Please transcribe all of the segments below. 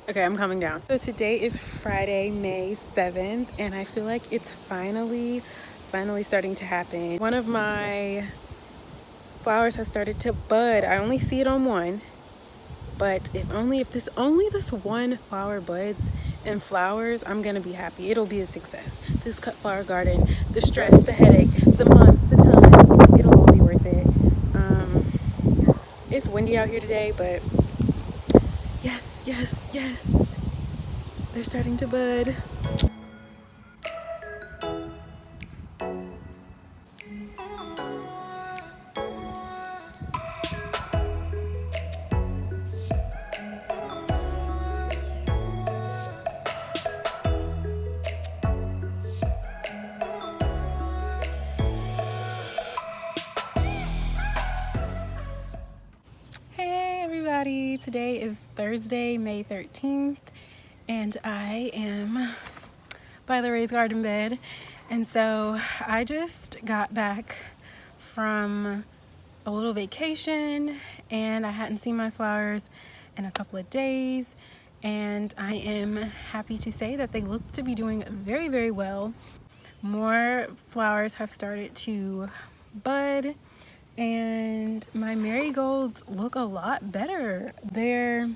Okay, I'm coming down. So today is Friday, May 7th, and I feel like it's finally starting to happen. One of my flowers has started to bud. I only see it on one, but if this one flower buds and flowers, I'm gonna be happy. It'll be a success. This cut flower garden, the stress, the headache, the months, the time, it'll all be worth it. It's windy out here today, but yes, they're starting to bud. Hey everybody, today is Thursday, May 13th, and I am by the raised garden bed. And so I just got back from a little vacation and I hadn't seen my flowers in a couple of days, and I am happy to say that they look to be doing very well. More flowers have started to bud, and my marigolds look a lot better. They're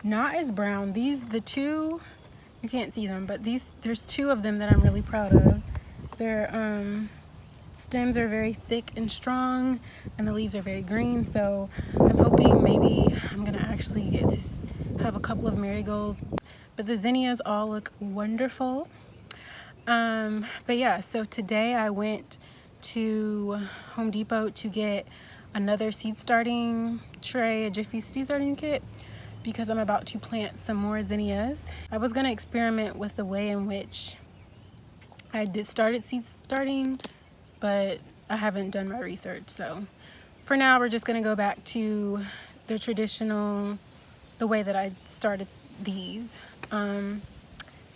not as brown. The two, you can't see them, but there's two of them that I'm really proud of. Their stems are very thick and strong, and the leaves are very green. So I'm hoping maybe I'm gonna actually get to have a couple of marigolds. But the zinnias all look wonderful. But yeah, so today I went to Home Depot to get another seed starting tray, a Jiffy seed starting kit, because I'm about to plant some more zinnias. I was gonna experiment with the way in which I started seed starting, but I haven't done my research. So for now, we're just gonna go back to the traditional, the way that I started these. And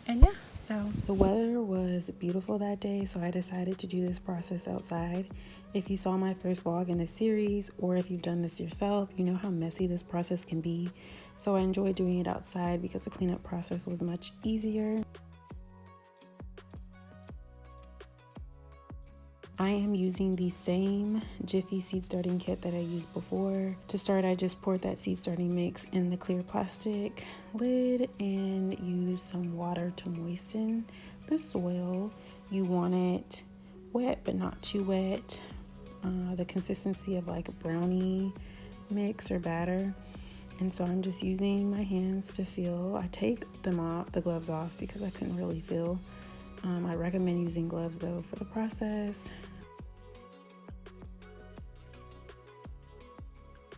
yeah. So the weather was beautiful that day, so I decided to do this process outside. If you saw my first vlog in this series, or if you've done this yourself, you know how messy this process can be. So I enjoyed doing it outside because the cleanup process was much easier. I am using the same Jiffy seed starting kit that I used before. To start, I just poured that seed starting mix in the clear plastic lid and used some water to moisten the soil. You want it wet but not too wet, the consistency of like a brownie mix or batter. And so I'm just using my hands to feel. I take the gloves off because I couldn't really feel. I recommend using gloves though for the process.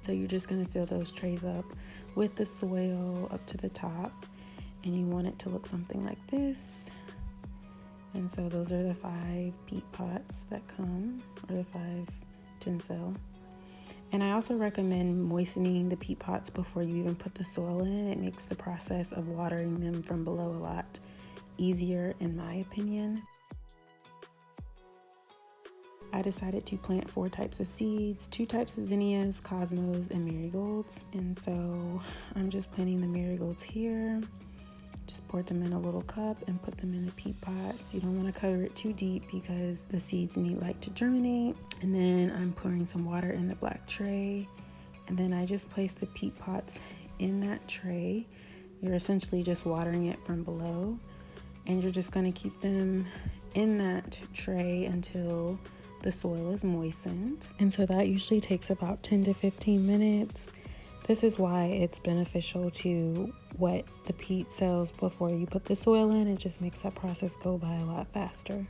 So you're just gonna fill those trays up with the soil up to the top, and you want it to look something like this. And so those are the 5 peat pots that come, or the 5 tinsel. And I also recommend moistening the peat pots before you even put the soil in. It makes the process of watering them from below a lot easier, in my opinion. I decided to plant 4 types of seeds, 2 types of zinnias, cosmos, and marigolds. And so I'm just planting the marigolds here. Just pour them in a little cup and put them in the peat pots. You don't want to cover it too deep because the seeds need light to germinate. And then I'm pouring some water in the black tray. And then I just place the peat pots in that tray. You're essentially just watering it from below. And you're just going to keep them in that tray until the soil is moistened. And so that usually takes about 10 to 15 minutes. This is why it's beneficial to wet the peat cells before you put the soil in. It just makes that process go by a lot faster.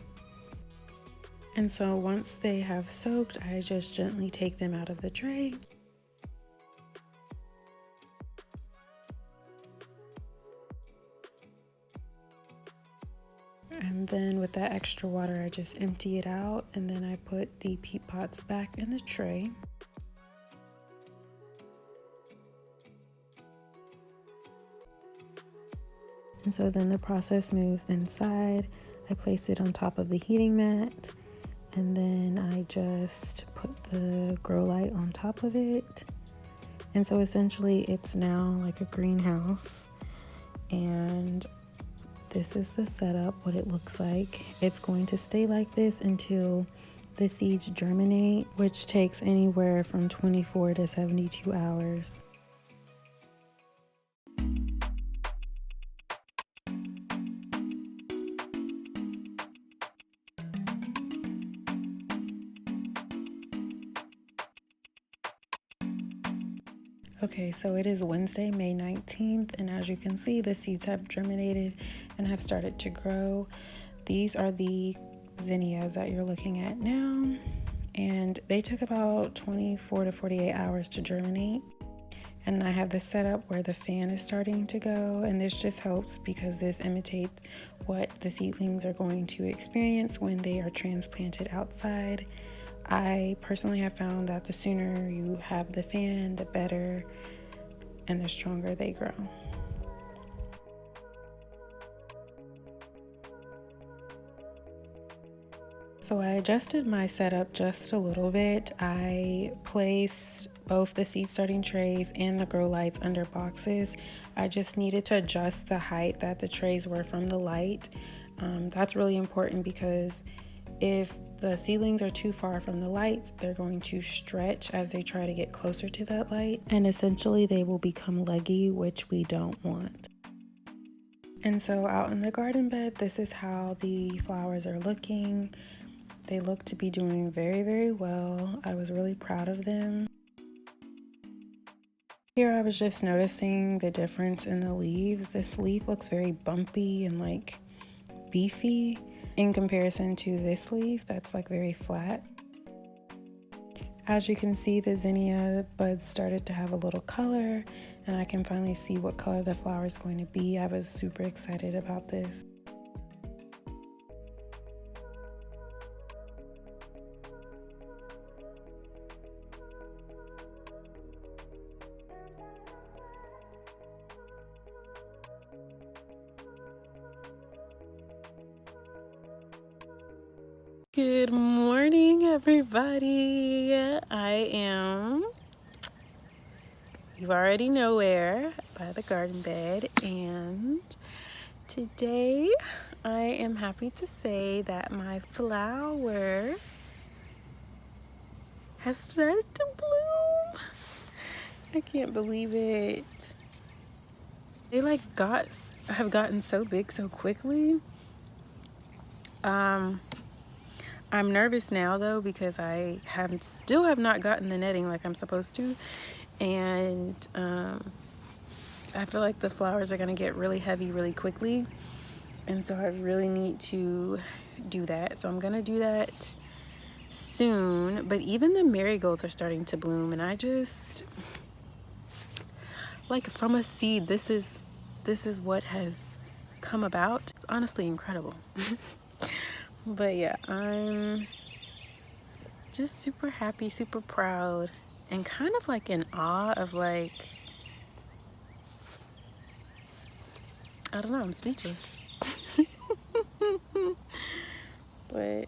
And so once they have soaked, I just gently take them out of the tray. And then with that extra water, I just empty it out, and then I put the peat pots back in the tray. And so then the process moves inside. I place it on top of the heating mat, and then I just put the grow light on top of it. And so essentially it's now like a greenhouse, and this is the setup, what it looks like. It's going to stay like this until the seeds germinate, which takes anywhere from 24 to 72 hours. Okay, so it is Wednesday, May 19th, and as you can see, the seeds have germinated and have started to grow. These are the zinnias that you're looking at now, and they took about 24 to 48 hours to germinate. And I have this set up where the fan is starting to go, and this just helps because this imitates what the seedlings are going to experience when they are transplanted outside. I personally have found that the sooner you have the fan, the better and the stronger they grow. So I adjusted my setup just a little bit. I placed both the seed starting trays and the grow lights under boxes. I just needed to adjust the height that the trays were from the light. That's really important because if the seedlings are too far from the light, they're going to stretch as they try to get closer to that light, and essentially they will become leggy, which we don't want. And so out in the garden bed, this is how the flowers are looking. They look to be doing very, very well. I was really proud of them. Here I was just noticing the difference in the leaves. This leaf looks very bumpy and like beefy in comparison to this leaf that's like very flat. As you can see, the zinnia buds started to have a little color, and I can finally see what color the flower is going to be. I was super excited about this. Good morning, everybody. I am, you already know where, by the garden bed, and today I am happy to say that my flower has started to bloom. I can't believe it. They like have gotten so big so quickly. I'm nervous now though because I still have not gotten the netting like I'm supposed to, and I feel like the flowers are gonna get really heavy really quickly, and so I really need to do that. So I'm gonna do that soon. But even the marigolds are starting to bloom, and I just like from a seed, this is what has come about. It's honestly incredible. But yeah, I'm just super happy, super proud, and kind of like in awe of like, I don't know, I'm speechless. But